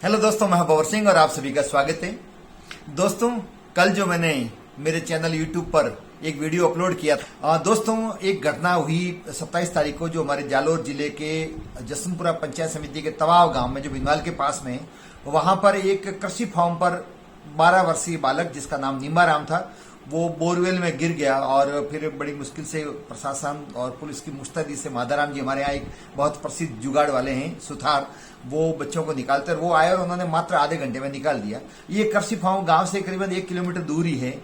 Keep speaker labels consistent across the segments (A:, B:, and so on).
A: Hello दोस्तों, मैं बबर सिंह और आप सभी का स्वागत है। दोस्तों, कल जो मैंने मेरे चैनल यूट्यूब पर एक वीडियो अपलोड किया था, दोस्तों एक घटना हुई 27 तारीख को जो हमारे जालोर जिले के जसनपुरा पंचायत समिति के तवाव गांव में जो भिंगवाल के पास में, वहां पर एक कृषि फार्म पर 12 वर्षीय बालक जिसका नाम निम्बाराम था, वो बोरवेल में गिर गया और फिर बड़ी मुश्किल से प्रशासन और पुलिस की मुस्तैदी से माधाराम जी, हमारे यहाँ एक बहुत प्रसिद्ध जुगाड़ वाले हैं सुथार, वो बच्चों को निकालते हैं। वो आए और उन्होंने मात्र आधे घंटे में निकाल दिया। ये कृषि फार्म गांव से करीबन 1 किलोमीटर दूरी है।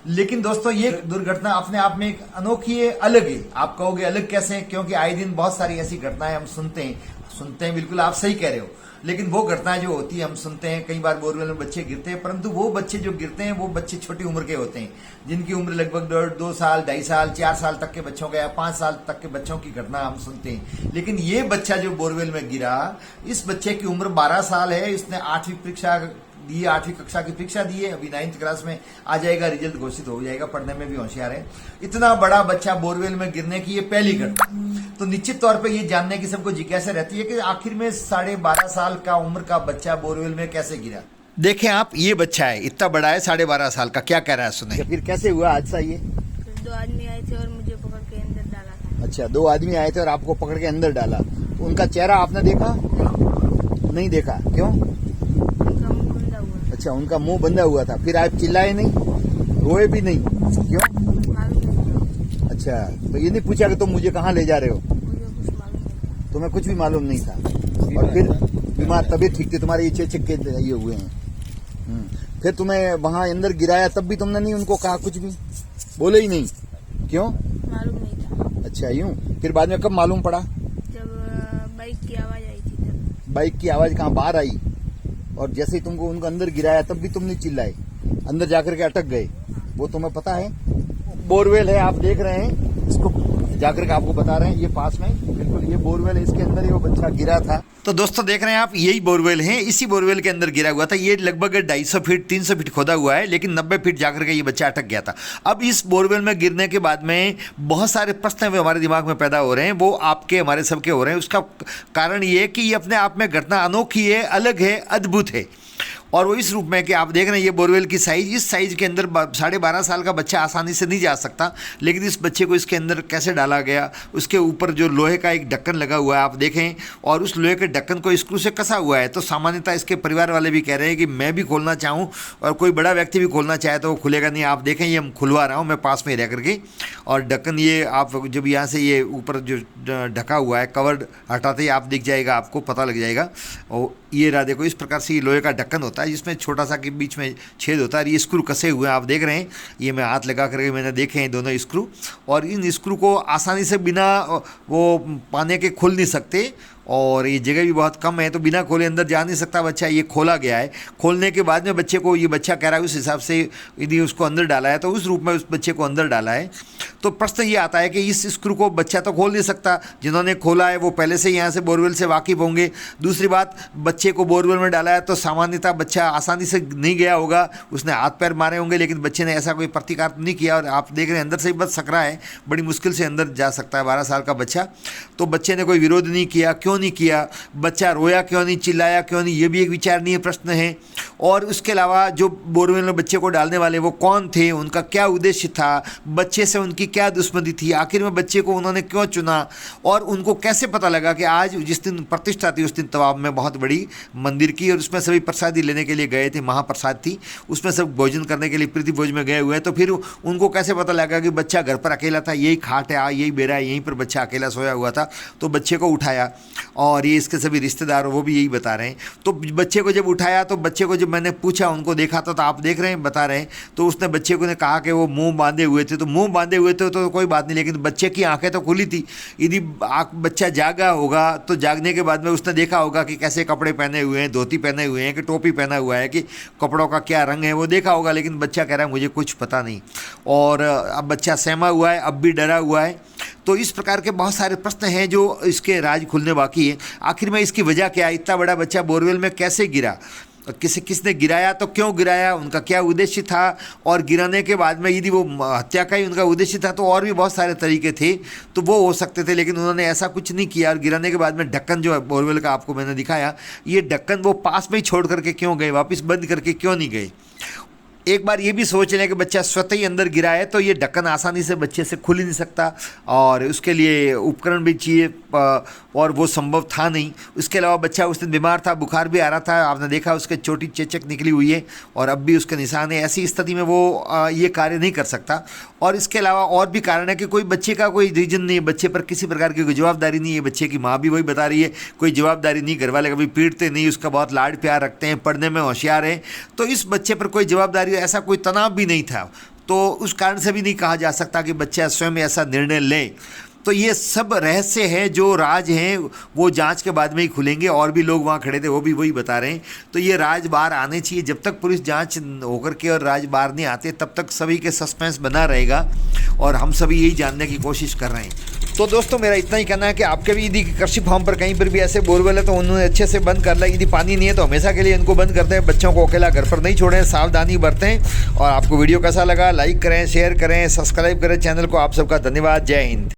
A: लेकिन दोस्तों, ये दुर्घटना अपने आप में एक अनोखी है, अलग है। आप कहोगे अलग कैसे है? क्योंकि आए दिन बहुत सारी ऐसी घटनाएं हम सुनते हैं। बिल्कुल आप सही कह रहे हो। लेकिन वो घटनाएं जो होती है हम सुनते हैं, कई बार बोरवेल में बच्चे गिरते हैं, परंतु वो बच्चे जो गिरते हैं वो बच्चे छोटी उम्र के होते हैं, जिनकी उम्र लगभग 2 साल, 2.5 साल, 4 साल तक के बच्चों का या 5 साल तक के बच्चों की घटना हम सुनते हैं। लेकिन ये बच्चा जो बोरवेल में गिरा, इस बच्चे की उम्र 12 साल है। इसने 8वीं परीक्षा दी, 8वीं कक्षा की परीक्षा दी है। अभी 9th क्लास में आ जाएगा, रिजल्ट घोषित हो जाएगा। पढ़ने में भी होशियार है। इतना बड़ा बच्चा बोरवेल में गिरने की ये पहली घटना। तो निश्चित तौर पे ये जानने की सबको जिज्ञासा रहती है कि आखिर में 12.5 साल का उम्र का बच्चा बोरवेल में कैसे गिरा। देखें आप, ये बच्चा है, इतना बड़ा है, 12.5 साल का। क्या कह रहा है सुने। फिर कैसे हुआ हादसा ये?
B: 2 आदमी आए थे और मुझे पकड़ के अंदर डाला था।
A: अच्छा, 2 आदमी आए थे और आपको पकड़ के अंदर डाला। उनका चेहरा आपने देखा? नहीं देखा। क्यों?
B: उनका मुंह बंधा हुआ।
A: अच्छा, उनका मुंह बंधा हुआ था। फिर आप चिल्लाए नहीं, रोए भी नहीं? क्यों?
B: मालूम नहीं था।
A: अच्छा, तो ये नहीं पूछा कि तुम मुझे कहाँ ले जा रहे हो?
B: मुझे कुछ मालूम नहीं था।
A: तुम्हें कुछ भी मालूम नहीं था। और फिर बीमार, तबीयत ठीक थी तुम्हारे, ये चेचक के ये हुए हैं। फिर तुम्हें वहां अंदर गिराया, तब भी तुमने नहीं उनको कहा कुछ भी? बोले ही नहीं? क्यों?
B: मालूम नहीं था।
A: अच्छा, यूं। फिर बाद में कब मालूम पड़ा?
B: जब बाइक की आवाज आई थी तब।
A: बाइक की आवाज कहाँ बाहर आई? और जैसे ही तुमको उनको अंदर गिराया तब भी तुम नहीं चिल्लाए, अंदर जाकर के अटक गए। वो तुम्हें पता है? बोरवेल है, आप देख रहे हैं इसको, जाकर के आपको बता रहे हैं, ये पास में बिल्कुल ये बोरवेल है, इसके अंदर ही वो बच्चा गिरा था। तो दोस्तों देख रहे हैं आप, यही बोरवेल है, इसी बोरवेल के अंदर गिरा हुआ था। ये लगभग 250 फीट 300 फीट खोदा हुआ है, लेकिन 90 फीट जाकर के ये बच्चा अटक गया था। अब इस बोरवेल में गिरने के बाद में बहुत सारे प्रश्न हमारे दिमाग में पैदा हो रहे हैं, वो आपके हमारे सबके हो रहे हैं। उसका कारण ये है कि ये अपने आप में घटना अनोखी है, अलग है, अद्भुत है। और वो इस रूप में कि आप देख रहे हैं ये बोरवेल की साइज, इस साइज के अंदर 12.5 साल का बच्चा आसानी से नहीं जा सकता। लेकिन इस बच्चे को इसके अंदर कैसे डाला गया, उसके ऊपर जो लोहे का एक ढक्कन लगा हुआ है आप देखें, और उस लोहे के ढक्कन को स्क्रू से कसा हुआ है। तो सामान्यतः इसके परिवार वाले भी कह रहे हैं कि मैं भी खोलना चाहूँ और कोई बड़ा व्यक्ति भी खोलना चाहे तो वो खुलेगा नहीं। आप देखें, ये हम खुलवा रहा हूँ मैं पास में रह करके, और ढक्कन ये आप जब यहाँ से ये ऊपर जो ढका हुआ है कवर हटाते ही आप दिख जाएगा, आपको पता लग जाएगा। और ये रहा, देखो इस प्रकार से ये लोहे का ढक्कन होता है जिसमें छोटा सा के बीच में छेद होता है। ये स्क्रू कसे हुए हैं आप देख रहे हैं, ये मैं हाथ लगा करके मैंने देखे हैं दोनों स्क्रू। और इन स्क्रू को आसानी से बिना वो पाने के खुल नहीं सकते, और ये जगह भी बहुत कम है, तो बिना खोले अंदर जा नहीं सकता बच्चा। ये खोला गया है, खोलने के बाद में बच्चे को, ये बच्चा कह रहा है उस हिसाब से यदि उसको अंदर डाला है तो उस रूप में उस बच्चे को अंदर डाला है। तो प्रश्न ये आता है कि इस स्क्रू को बच्चा तो खोल नहीं सकता, जिन्होंने खोला है वो पहले से यहाँ से बोरवेल से वाकिफ होंगे। दूसरी बात, बच्चे को बोरवेल में डाला है तो सामान्यतः बच्चा आसानी से नहीं गया होगा, उसने हाथ पैर मारे होंगे, लेकिन बच्चे ने ऐसा कोई प्रतिकार नहीं किया। और आप देख रहे हैं अंदर से ही बच सक रहा है, बड़ी मुश्किल से अंदर जा सकता है 12 साल का बच्चा। तो बच्चे ने कोई विरोध नहीं किया, क्यों नहीं किया? बच्चा रोया क्यों नहीं, चिल्लाया क्यों नहीं? ये भी एक विचारणीय प्रश्न है। और उसके अलावा जो बोरवेल में बच्चे को डालने वाले वो कौन थे, उनका क्या उद्देश्य था, बच्चे से उनकी क्या दुश्मनी थी, आखिर में बच्चे को उन्होंने क्यों चुना, और उनको कैसे पता लगा कि आज जिस दिन प्रतिष्ठा थी उस दिन तवाब में बहुत बड़ी मंदिर की, और उसमें सभी प्रसादी लेने के लिए गए थे, महाप्रसाद थी, उसमें सब भोजन करने के लिए प्रीति भोज में गए हुए हैं। तो फिर उनको कैसे पता लगा कि बच्चा घर पर अकेला था, यही खाट है, यही बेरा है, यहीं पर बच्चा अकेला सोया हुआ था। तो बच्चे को उठाया, और ये इसके सभी रिश्तेदार वो भी यही बता रहे हैं। तो बच्चे को जब उठाया, तो बच्चे को जब मैंने पूछा, उनको देखा तो आप देख रहे हैं, बता रहे हैं, तो उसने बच्चे को ने कहा कि वो मुंह बांधे हुए थे। तो मुंह बांधे हुए थे तो कोई बात नहीं, लेकिन बच्चे की आंखें तो खुली थी। यदि बच्चा जागा होगा तो जागने के बाद में उसने देखा होगा कि कैसे कपड़े पहने हुए हैं, धोती पहने हुए हैं कि टोपी पहना हुआ है, कि कपड़ों का क्या रंग है, वो देखा होगा। लेकिन बच्चा कह रहा है मुझे कुछ पता नहीं, और अब बच्चा सहमा हुआ है, अब भी डरा हुआ है। तो इस प्रकार के बहुत सारे प्रश्न हैं जो इसके राज खुलने बाकी है। आखिर में इसकी वजह क्या है, इतना बड़ा बच्चा बोरवेल में कैसे गिरा?
C: किसने गिराया, तो क्यों गिराया, उनका क्या उद्देश्य था, और गिराने के बाद में यदि वो हत्या का ही उनका उद्देश्य था तो और भी बहुत सारे तरीके थे, तो वो हो सकते थे, लेकिन उन्होंने ऐसा कुछ नहीं किया। और गिराने के बाद में ढक्कन जो है बोरवेल का आपको मैंने दिखाया, ये ढक्कन वो पास में ही छोड़ करके क्यों गए, वापस बंद करके क्यों नहीं गए। एक बार ये भी सोच लें कि बच्चा स्वतः ही अंदर गिरा है तो ये ढक्कन आसानी से बच्चे से खुल ही नहीं सकता, और उसके लिए उपकरण भी चाहिए, और वो संभव था नहीं। उसके अलावा बच्चा उस दिन बीमार था, बुखार भी आ रहा था, आपने देखा उसके चोटी चेचक निकली हुई है और अब भी उसके निशान है। ऐसी स्थिति में वो ये कार्य नहीं कर सकता। और इसके अलावा और भी कारण है कि कोई बच्चे का कोई रीजन नहीं है, बच्चे पर किसी प्रकार की कोई जवाबदारी नहीं है। बच्चे की माँ भी वही बता रही है, कोई जवाबदारी नहीं, घर वाले कभी पीटते नहीं, उसका बहुत लाड प्यार रखते हैं, पढ़ने में होशियार है, तो इस बच्चे पर कोई जवाबदारी, ऐसा कोई तनाव भी नहीं था। तो उस कारण से भी नहीं कहा जा सकता कि बच्चा स्वयं ऐसा निर्णय ले। तो ये सब रहस्य है, जो राज हैं वो जांच के बाद में ही खुलेंगे। और भी लोग वहाँ खड़े थे, वो भी वही बता रहे हैं। तो ये राज बाहर आने चाहिए। जब तक पुलिस जांच होकर के और राज बाहर नहीं आते, तब तक सभी के सस्पेंस बना रहेगा, और हम सभी यही जानने की कोशिश कर रहे हैं। तो दोस्तों, मेरा इतना ही कहना है कि आपके भी यदि कृषि फार्म पर कहीं पर भी ऐसे बोरवेल है तो उन्होंने अच्छे से बंद कर लिया। यदि पानी नहीं है तो हमेशा के लिए इनको बंद कर दें। बच्चों को अकेला घर पर नहीं छोड़ें, सावधानी बरतें। और आपको वीडियो कैसा लगा, लाइक करें, शेयर करें, सब्सक्राइब करें चैनल को। आप सबका धन्यवाद। जय हिंद।